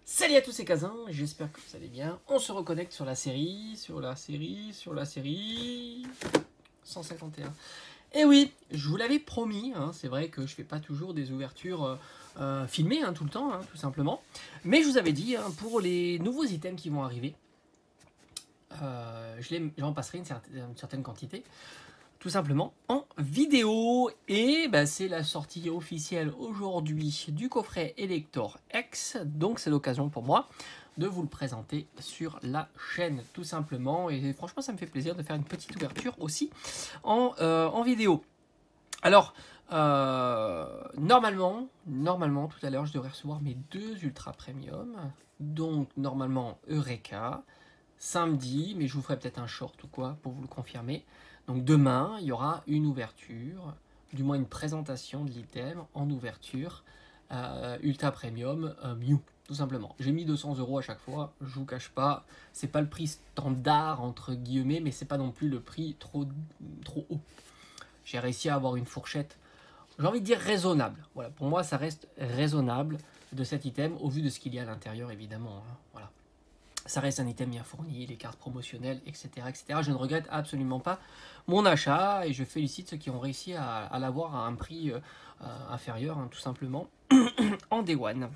Salut à tous, c'est Kazin, j'espère que vous allez bien. On se reconnecte sur la série 151. Et oui, je vous l'avais promis, hein, c'est vrai que je fais pas toujours des ouvertures filmées tout le temps, tout simplement. Mais je vous avais dit, pour les nouveaux items qui vont arriver, j'en passerai une certaine quantité, tout simplement en vidéo. Et c'est la sortie officielle aujourd'hui du coffret Elector X, donc c'est l'occasion pour moi de vous le présenter sur la chaîne tout simplement, et franchement ça me fait plaisir de faire une petite ouverture aussi en vidéo. Alors normalement tout à l'heure je devrais recevoir mes deux ultra premium, donc normalement Eureka samedi, mais je vous ferai peut-être un short ou quoi pour vous le confirmer. Donc demain, il y aura une ouverture, du moins une présentation de l'item en ouverture Ultra Premium Mew, tout simplement. J'ai mis 200 € à chaque fois, je vous cache pas, c'est pas le prix standard entre guillemets, mais c'est pas non plus le prix trop haut. J'ai réussi à avoir une fourchette, j'ai envie de dire raisonnable. Voilà, pour moi ça reste raisonnable de cet item au vu de ce qu'il y a à l'intérieur évidemment. Voilà. Ça reste un item bien fourni, les cartes promotionnelles, etc., etc. Je ne regrette absolument pas mon achat et je félicite ceux qui ont réussi à l'avoir à un prix inférieur, tout simplement, en Day One.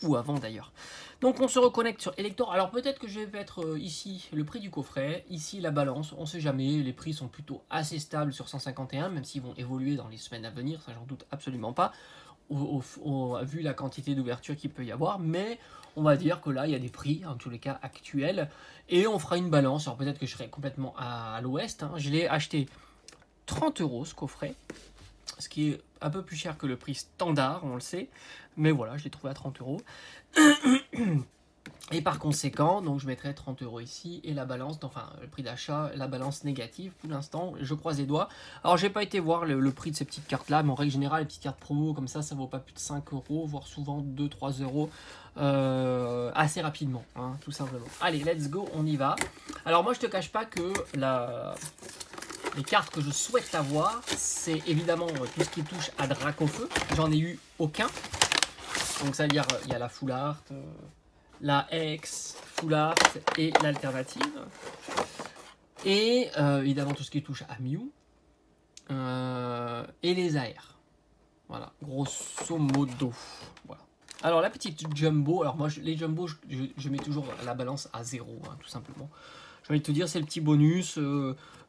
Ou avant d'ailleurs. Donc on se reconnecte sur Elector. Alors peut-être que je vais mettre ici le prix du coffret, ici la balance, on ne sait jamais. Les prix sont plutôt assez stables sur 151, même s'ils vont évoluer dans les semaines à venir, ça j'en doute absolument pas. Vu la quantité d'ouverture qu'il peut y avoir, mais on va dire que là il y a des prix en tous les cas actuels et on fera une balance. Alors peut-être que je serai complètement à l'ouest, je l'ai acheté 30 € ce coffret, ce qui est un peu plus cher que le prix standard, on le sait, mais voilà, je l'ai trouvé à 30 €. Et par conséquent, donc je mettrai 30 € ici et la balance, enfin le prix d'achat, la balance négative pour l'instant, je croise les doigts. Alors j'ai pas été voir le prix de ces petites cartes là, mais en règle générale les petites cartes promo comme ça vaut pas plus de 5 €, voire souvent 2-3 € assez rapidement, tout simplement. Allez, let's go, on y va. Alors moi je te cache pas que les cartes que je souhaite avoir, c'est évidemment tout ce qui touche à Dracofeu. J'en ai eu aucun. Donc ça veut dire il y a la Full Art, la X, Full Art et l'alternative. Et évidemment tout ce qui touche à Mew. Et les AR. Voilà, grosso modo. Voilà. Alors la petite Jumbo, alors moi les Jumbo je mets toujours la balance à 0, tout simplement. J'ai envie de te dire, c'est le petit bonus.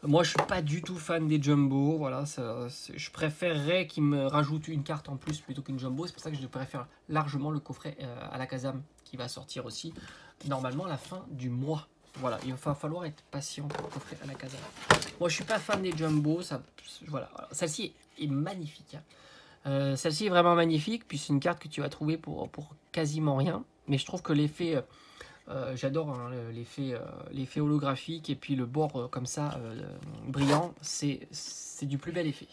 Moi, je suis pas du tout fan des jumbo. Voilà, je préférerais qu'ils me rajoutent une carte en plus plutôt qu'une jumbo. C'est pour ça que je préfère largement le coffret à la Kazam qui va sortir aussi normalement à la fin du mois. Voilà, il va falloir être patient pour le coffret à la Kazam. Moi, je suis pas fan des jumbo. Voilà, celle-ci est magnifique. Celle-ci est vraiment magnifique. Puis c'est une carte que tu vas trouver pour quasiment rien. Mais je trouve que l'effet j'adore l'effet holographique et puis le bord comme ça brillant, c'est du plus bel effet.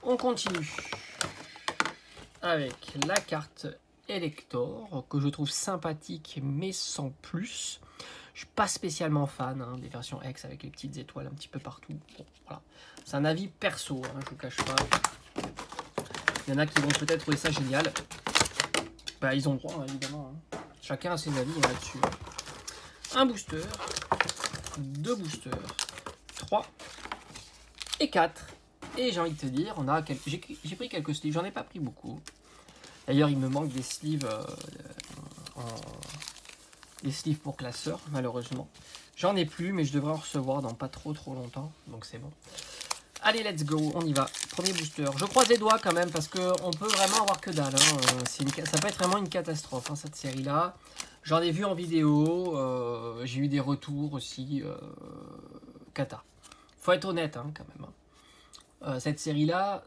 On continue avec la carte Elector que je trouve sympathique mais sans plus. Je suis pas spécialement fan des versions X avec les petites étoiles un petit peu partout. Bon, voilà. C'est un avis perso, je vous cache pas. Il y en a qui vont peut-être trouver ça génial. Ils ont le droit évidemment. Chacun a ses avis là-dessus. Un booster, deux boosters, 3 et 4. Et j'ai envie de te dire, j'ai pris quelques sleeves, j'en ai pas pris beaucoup. D'ailleurs, il me manque des sleeves, des sleeves pour classeur, malheureusement. J'en ai plus, mais je devrais en recevoir dans pas trop longtemps, donc c'est bon. Allez, let's go, on y va. Premier booster. Je croise les doigts quand même, parce qu'on peut vraiment avoir que dalle. Ça peut être vraiment une catastrophe, cette série-là. J'en ai vu en vidéo, j'ai eu des retours aussi. Cata. Faut être honnête, quand même. Cette série-là,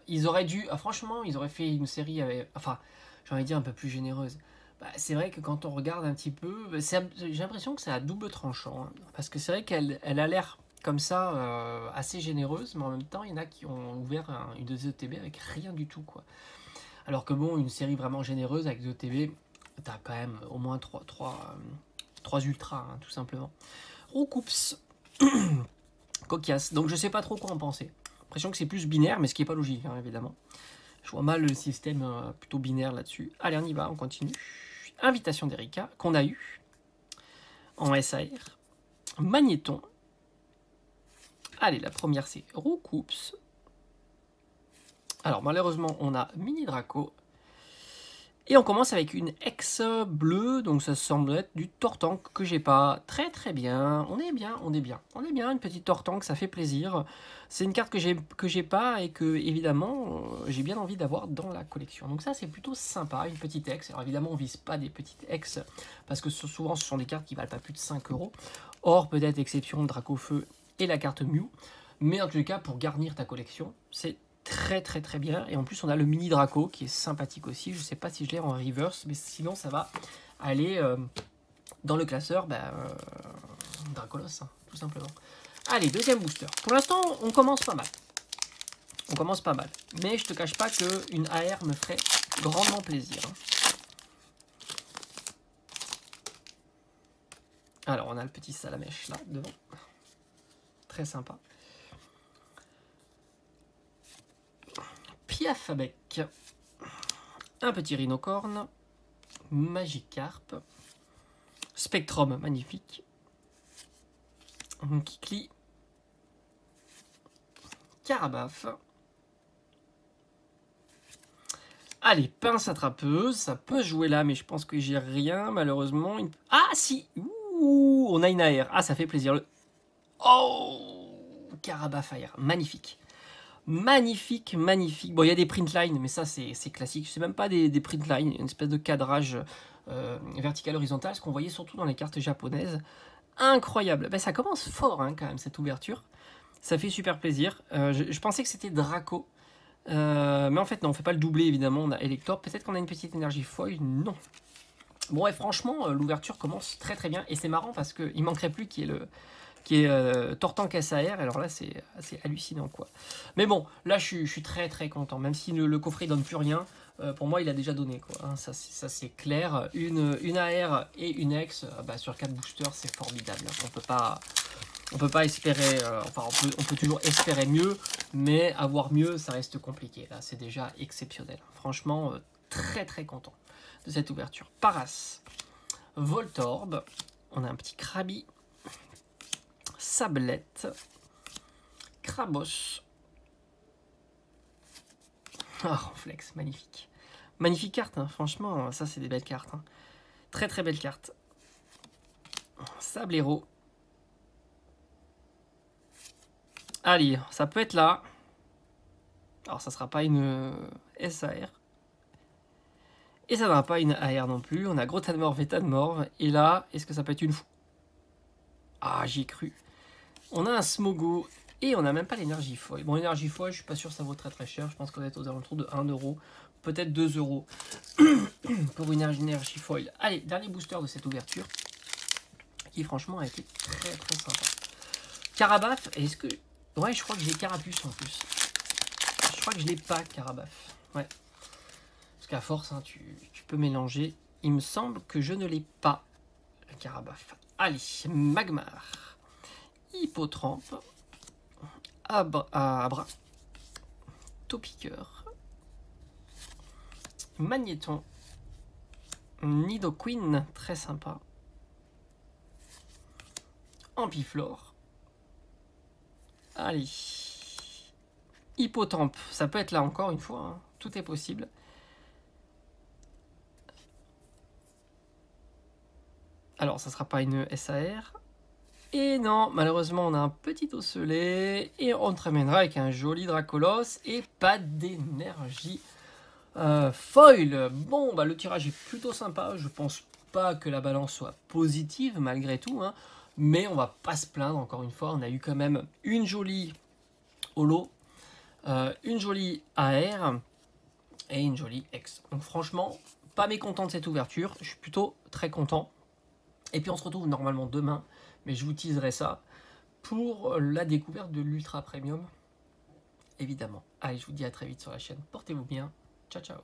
ils auraient dû... franchement, ils auraient fait une série avec... Enfin, j'ai envie de dire un peu plus généreuse. C'est vrai que quand on regarde un petit peu, j'ai l'impression que c'est à double tranchant. Parce que c'est vrai qu'elle a l'air... comme ça, assez généreuse, mais en même temps, il y en a qui ont ouvert une 2ETB avec rien du tout, quoi. Alors que bon, une série vraiment généreuse avec 2ETB, t'as quand même au moins 3 ultras, tout simplement. Roucoups, cocasse. Donc je sais pas trop quoi en penser. L'impression que c'est plus binaire, mais ce qui est pas logique, évidemment. Je vois mal le système plutôt binaire là-dessus. Allez, on y va, on continue. Invitation d'Erika, qu'on a eu en SAR. Magnéton. Allez, la première, c'est Roucoups. Alors, malheureusement, on a Mini Draco. Et on commence avec une ex bleue, donc ça semble être du Tortank que j'ai pas. Très très bien, on est bien, on est bien. On est bien, une petite Tortank, ça fait plaisir. C'est une carte que j'ai pas et que, évidemment, j'ai bien envie d'avoir dans la collection. Donc ça, c'est plutôt sympa, une petite ex. Alors évidemment, on vise pas des petites ex, parce que souvent, ce sont des cartes qui valent pas plus de 5 €. Or, peut-être exception de Dracofeu et la carte Mew. Mais en tout cas, pour garnir ta collection, c'est très très très bien. Et en plus on a le mini Draco qui est sympathique aussi. Je sais pas si je l'ai en reverse, mais sinon ça va aller dans le classeur Dracolos, hein, tout simplement. Allez, deuxième booster. Pour l'instant on commence pas mal. On commence pas mal. Mais je te cache pas qu'une AR me ferait grandement plaisir. Alors on a le petit Salamèche là devant. Très sympa. Piaf avec un petit rhinocorne, Magikarp, Spectrum magnifique, Kikli, Carabaf. Allez, pince attrapeuse, ça peut jouer là, mais je pense que j'ai rien malheureusement. Ah si, ouh, on a une AR, ah ça fait plaisir. Oh, Carabaf AR, magnifique. Magnifique, magnifique. Bon, il y a des print lines, mais ça, c'est classique. C'est même pas des print lines, une espèce de cadrage vertical horizontal, ce qu'on voyait surtout dans les cartes japonaises. Incroyable. Ben, ça commence fort, hein, quand même, cette ouverture. Ça fait super plaisir. Je pensais que c'était Draco. Mais en fait, non, on fait pas le doublé, évidemment. On a Elector. Peut-être qu'on a une petite énergie foil. Non. Bon, et franchement, l'ouverture commence très très bien. Et c'est marrant parce qu'il manquerait plus qu'il y ait Tortank SAR, alors là c'est hallucinant quoi. Mais bon, là je suis très très content, même si le coffret donne plus rien, pour moi il a déjà donné quoi, hein, ça c'est clair. Une AR et une ex, sur 4 boosters c'est formidable, hein. On peut pas espérer, enfin on peut toujours espérer mieux, mais avoir mieux ça reste compliqué, là c'est déjà exceptionnel. Franchement, très très content de cette ouverture. Paras, Voltorb, on a un petit Krabi, Sablette, Krabos. Ah, Flex, magnifique. Magnifique carte, hein. Franchement, ça c'est des belles cartes. Hein. Très très belles cartes. Sablero. Allez, ça peut être là. Alors ça sera pas une SAR. Et ça n'aura pas une AR non plus. On a Gros Tadmor, Vétadmor. Et là, est-ce que ça peut être une fou? Ah, j'y ai cru. On a un Smogo et on n'a même pas l'énergie foil. Bon, l'énergie foil, je suis pas sûr que ça vaut très très cher. Je pense qu'on va être aux alentours de 1 €, peut-être 2 € pour une énergie foil. Allez, dernier booster de cette ouverture qui franchement a été très très sympa. Carabaf, est-ce que... Ouais, je crois que j'ai Carapuce en plus. Je crois que je l'ai pas, Carabaf. Ouais. Parce qu'à force, hein, tu peux mélanger. Il me semble que je ne l'ai pas, Carabaf. Allez, Magmar. Hippotrampe, Abra, Topiqueur, Magnéton, Nidoqueen, très sympa, Ampiflore, allez, Hippotrampe, ça peut être là encore une fois, hein. Tout est possible. Alors, ça sera pas une SAR. Et non, malheureusement, on a un petit osselet. Et on terminera avec un joli Dracolos. Et pas d'énergie foil. Bon, le tirage est plutôt sympa. Je pense pas que la balance soit positive, malgré tout. Hein. Mais on va pas se plaindre, encore une fois. On a eu quand même une jolie holo, une jolie AR et une jolie X. Donc franchement, pas mécontent de cette ouverture. Je suis plutôt très content. Et puis on se retrouve normalement demain, mais je vous teaserai ça pour la découverte de l'Ultra Premium, évidemment. Allez, je vous dis à très vite sur la chaîne. Portez-vous bien. Ciao, ciao.